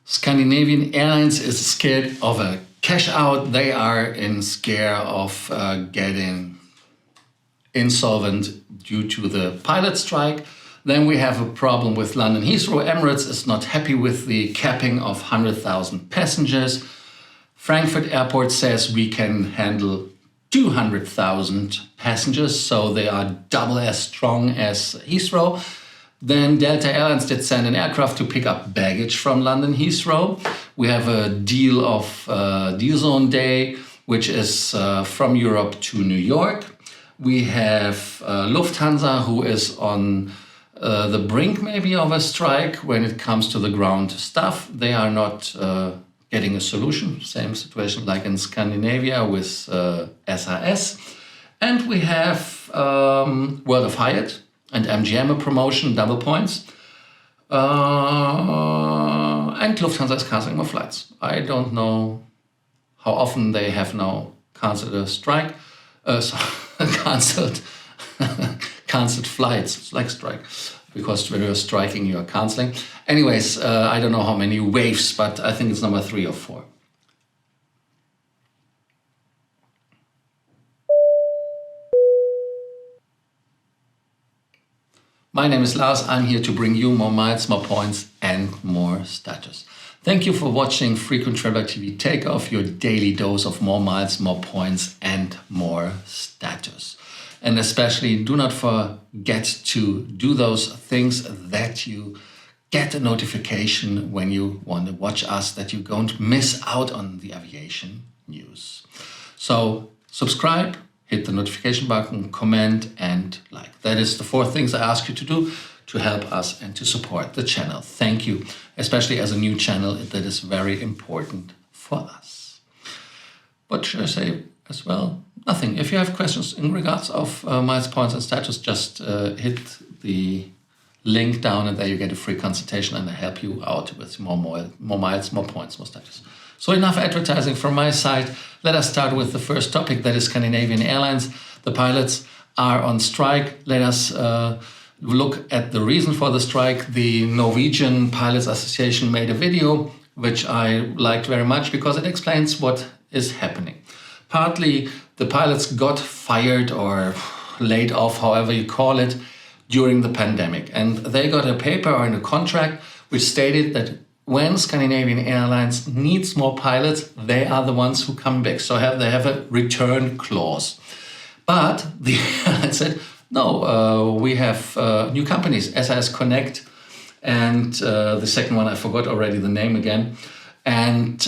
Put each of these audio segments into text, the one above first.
Scandinavian Airlines is scared of a cash out. They are in scare of getting insolvent due to the pilot strike. Then we have a problem with London Heathrow. Emirates is not happy with the capping of 100,000 passengers. Frankfurt Airport says we can handle 200,000 passengers, so they are double as strong as Heathrow. Then Delta Airlines did send an aircraft to pick up baggage from London Heathrow. We have a deal of Deal Zone Day, which is from Europe to New York. We have Lufthansa, who is on the brink maybe of a strike when it comes to the ground staff. They are not getting a solution. Same situation like in Scandinavia with SAS. And we have World of Hyatt and MGM, a promotion, double points. And Lufthansa is cancelling more flights. I don't know how often they have now cancelled a strike. Cancelled flights. It's like strike. Because when you're striking, you're cancelling. Anyways, I don't know how many waves, but I think it's number 3 or 4. My name is Lars. I'm here to bring you more miles, more points, and more status. Thank you for watching Frequent Traveler TV. Take off your daily dose of more miles, more points, and more status. And especially do not forget to do those things that you get a notification when you want to watch us, that you don't miss out on the aviation news. So subscribe, hit the notification button, comment, and like. That is the 4 things I ask you to do to help us and to support the channel. Thank you, especially as a new channel, that is very important for us. What should I say as well? Nothing. If you have questions in regards of miles, points, and status, just hit the link down and there you get a free consultation and I help you out with more miles, more points, more status. So enough advertising from my side. Let us start with the first topic, that is Scandinavian Airlines. The pilots are on strike. Let us look at the reason for the strike. The Norwegian Pilots Association made a video, which I liked very much because it explains what is happening. Partly the pilots got fired or laid off, however you call it, during the pandemic. And they got a paper or in a contract which stated that when Scandinavian Airlines needs more pilots, they are the ones who come back. So they have a return clause. But the airline said, no, we have new companies, SAS Connect, and the second one, I forgot already the name again. And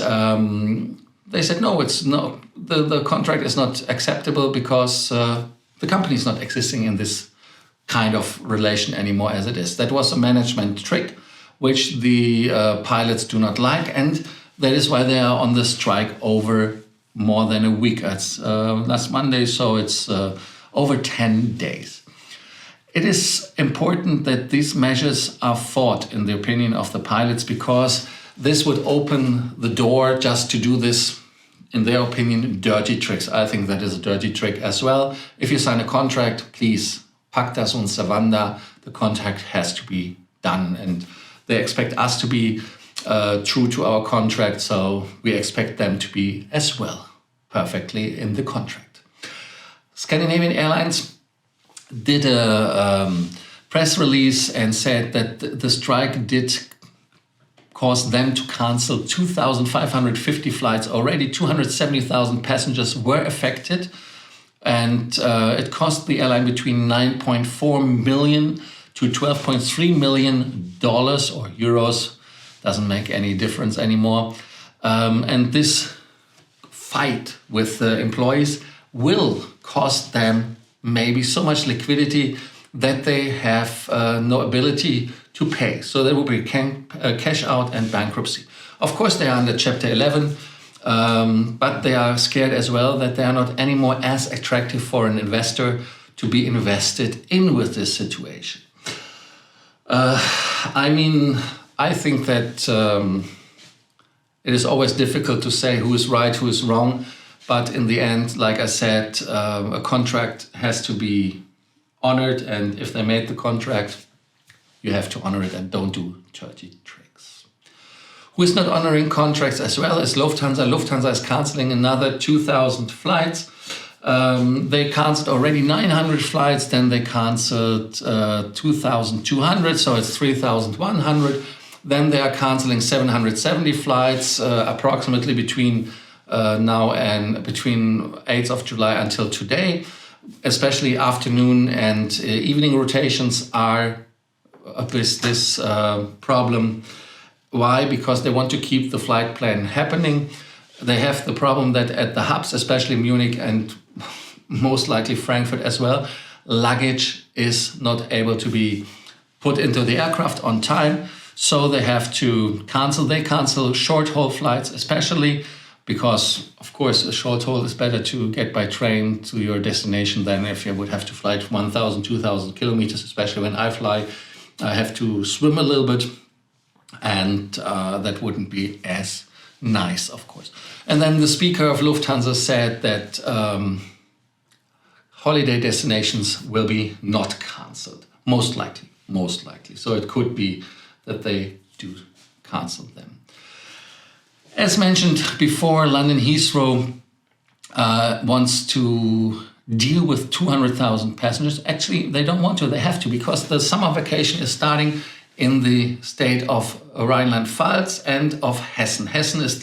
they said, no, it's no, the contract is not acceptable because the company is not existing in this kind of relation anymore as it is. That was a management trick, which the pilots do not like, and that is why they are on the strike over more than a week. It's last Monday, so it's over 10 days. It is important that these measures are fought, in the opinion of the pilots, because this would open the door just to do this, in their opinion, dirty tricks. I think that is a dirty trick as well. If you sign a contract, please, pacta sunt servanda, the contract has to be done. And they expect us to be true to our contract, so we expect them to be as well perfectly in the contract. Scandinavian Airlines did a press release and said that the strike did cause them to cancel 2,550 flights. Already 270,000 passengers were affected, and it cost the airline between $9.4 million to $12.3 million or euros. Doesn't make any difference anymore. And this fight with the employees will cost them maybe so much liquidity that they have no ability to pay. So there will be cash out and bankruptcy. Of course, they are under Chapter 11, but they are scared as well that they are not anymore as attractive for an investor to be invested in with this situation. I mean, I think that it is always difficult to say who is right, who is wrong. But in the end, like I said, a contract has to be honored. And if they made the contract, you have to honor it and don't do dirty tricks. who is not honoring contracts as well as Lufthansa. Lufthansa is canceling another 2,000 flights. They canceled already 900 flights, then they canceled 2,200, so it's 3,100. Then they are canceling 770 flights, approximately between now and between 8th of July until today. Especially afternoon and evening rotations are this problem. Why? Because they want to keep the flight plan happening. They have the problem that at the hubs, especially Munich and most likely Frankfurt as well, luggage is not able to be put into the aircraft on time. So they have to cancel. They cancel short-haul flights, especially because, of course, a short-haul is better to get by train to your destination than if you would have to fly 1,000, 2,000 kilometers, especially when I fly. I have to swim a little bit, and that wouldn't be as nice, of course. And then the speaker of Lufthansa said that holiday destinations will be not cancelled, most likely. So it could be that they do cancel them. As mentioned before, London Heathrow wants to deal with 200,000 passengers. Actually, they don't want to, they have to, because the summer vacation is starting in the state of Rhineland-Pfalz and of Hessen. Hessen is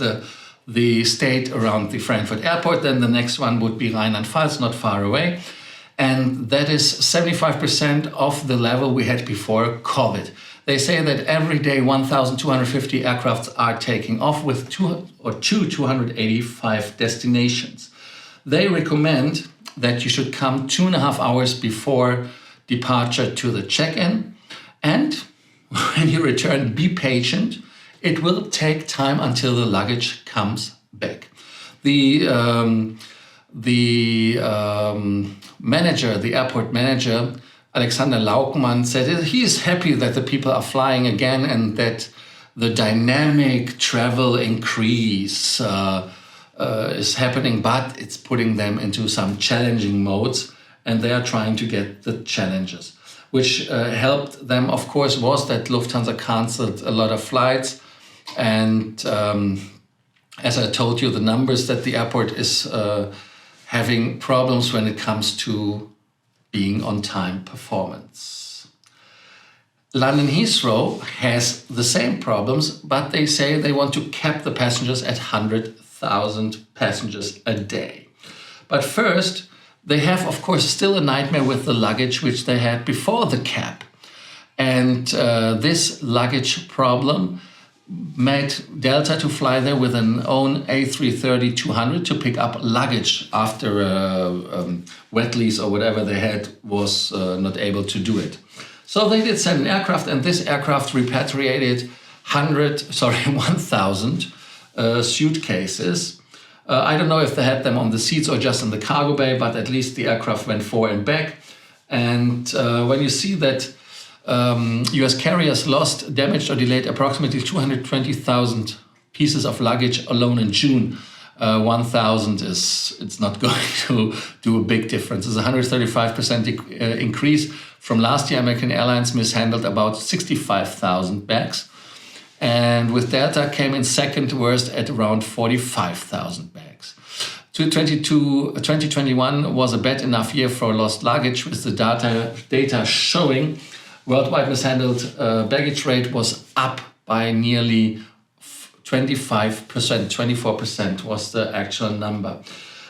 the state around the Frankfurt Airport. Then the next one would be Rhineland-Pfalz, not far away. And that is 75% of the level we had before COVID. They say that every day 1,250 aircrafts are taking off with 285 destinations. They recommend that you should come 2.5 hours before departure to the check-in. And when you return, be patient. It will take time until the luggage comes back. The manager, the airport manager, Alexander Laukmann, said he is happy that the people are flying again and that the dynamic travel increase is happening, but it's putting them into some challenging modes, and they are trying to get the challenges. Which helped them, of course, was that Lufthansa cancelled a lot of flights. And as I told you, the numbers that the airport is having problems when it comes to being on-time performance. London Heathrow has the same problems, but they say they want to cap the passengers at 100,000 passengers a day. But first, they have, of course, still a nightmare with the luggage, which they had before the cap. And this luggage problem made Delta to fly there with an own A330-200 to pick up luggage after wet lease or whatever they had was not able to do it. So they did send an aircraft, and this aircraft repatriated 1,000 suitcases. I don't know if they had them on the seats or just in the cargo bay, but at least the aircraft went forward and back. And when you see that US carriers lost, damaged or delayed approximately 220,000 pieces of luggage alone in June, 1,000 it's not going to do a big difference. It's a 135% increase from last year. American Airlines mishandled about 65,000 bags. And with Delta came in second worst at around 45,000 bags. 2021 was a bad enough year for lost luggage, with the data showing worldwide mishandled baggage rate was up by nearly 25%, 24% was the actual number.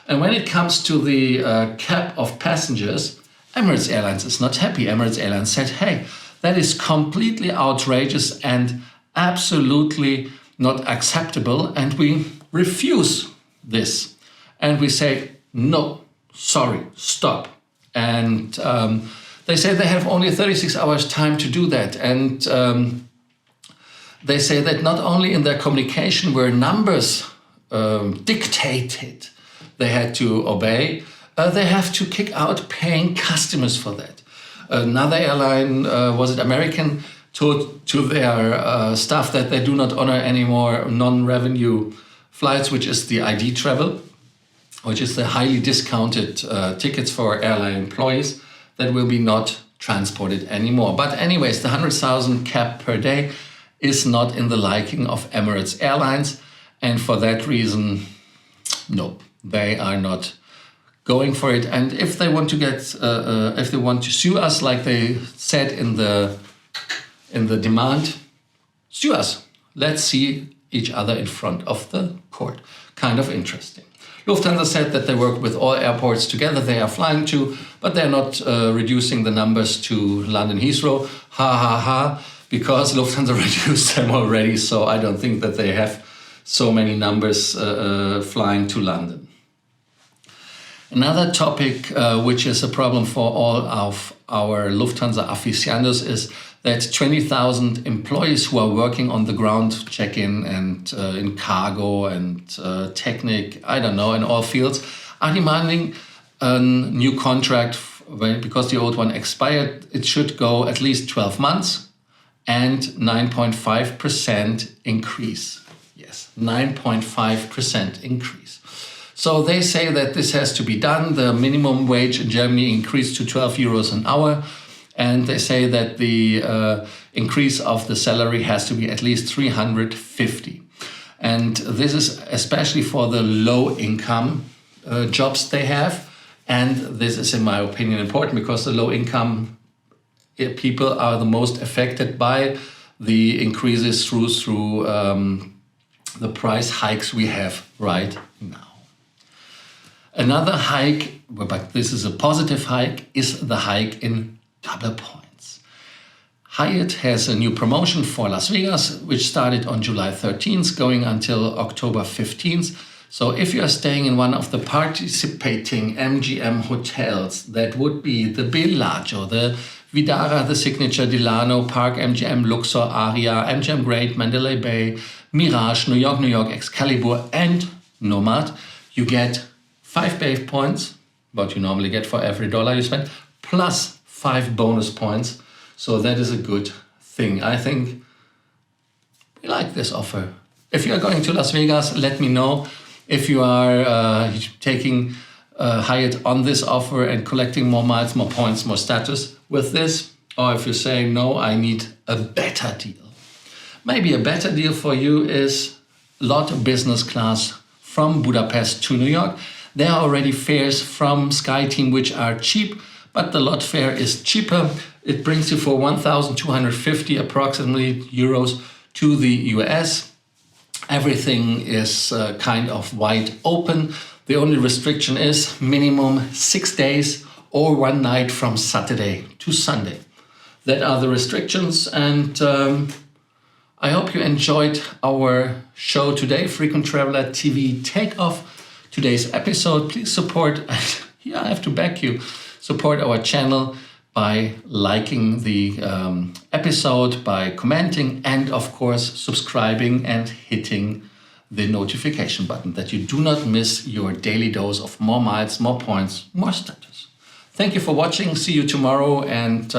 And when it comes to the cap of passengers, Emirates Airlines is not happy. Emirates Airlines said, hey, that is completely outrageous and absolutely not acceptable, and we refuse this. And we say, no, sorry, stop. And they say they have only 36 hours time to do that. And they say that not only in their communication were numbers dictated they had to obey, they have to kick out paying customers for that. Another airline, was it American, told to their staff that they do not honor any more non-revenue flights, which is the ID travel, which is the highly discounted tickets for airline employees that will be not transported anymore. But anyways, the 100,000 cap per day is not in the liking of Emirates Airlines. And for that reason, no, they are not going for it. And if they want to if they want to sue us, like they said in the demand, sue us. Let's see each other in front of the court. Kind of interesting. Lufthansa said that they work with all airports together they are flying to, but they're not reducing the numbers to London Heathrow. Ha ha ha, because Lufthansa reduced them already, so I don't think that they have so many numbers flying to London. Another topic which is a problem for all of our Lufthansa aficionados is that 20,000 employees who are working on the ground, check-in and in cargo and technic, I don't know, in all fields, are demanding a new contract because the old one expired. It should go at least 12 months and 9.5% increase. Yes, 9.5% increase. So they say that this has to be done. The minimum wage in Germany increased to 12 euros an hour. And they say that the increase of the salary has to be at least 350. And this is especially for the low income jobs they have. And this is, in my opinion, important because the low income people are the most affected by the increases through the price hikes we have right now. Another hike, but this is a positive hike, is the hike in double points. Hyatt has a new promotion for Las Vegas, which started on July 13th, going until October 15th. So if you are staying in one of the participating MGM hotels, that would be the Bellagio, the Vidara, the Signature, Delano, Park, MGM, Luxor, Aria, MGM Great, Mandalay Bay, Mirage, New York, Excalibur, and Nomad, you get 5 base points, what you normally get for every dollar you spend, plus 5 bonus points. So that is a good thing. I think we like this offer. If you are going to Las Vegas, let me know. If you are taking Hyatt on this offer and collecting more miles, more points, more status with this, or if you're saying, no, I need a better deal. Maybe a better deal for you is LOT business class from Budapest to New York. There are already fares from SkyTeam which are cheap, but the LOT fare is cheaper. It brings you for 1,250 approximately euros to the US. Everything is kind of wide open. The only restriction is minimum 6 days or 1 night from Saturday to Sunday. That are the restrictions, and I hope you enjoyed our show today, Frequent Traveler TV Takeoff. Today's episode, please support, here I have to back you, support our channel by liking the episode, by commenting, and of course subscribing and hitting the notification button that you do not miss your daily dose of more miles, more points, more status. Thank you for watching, see you tomorrow, and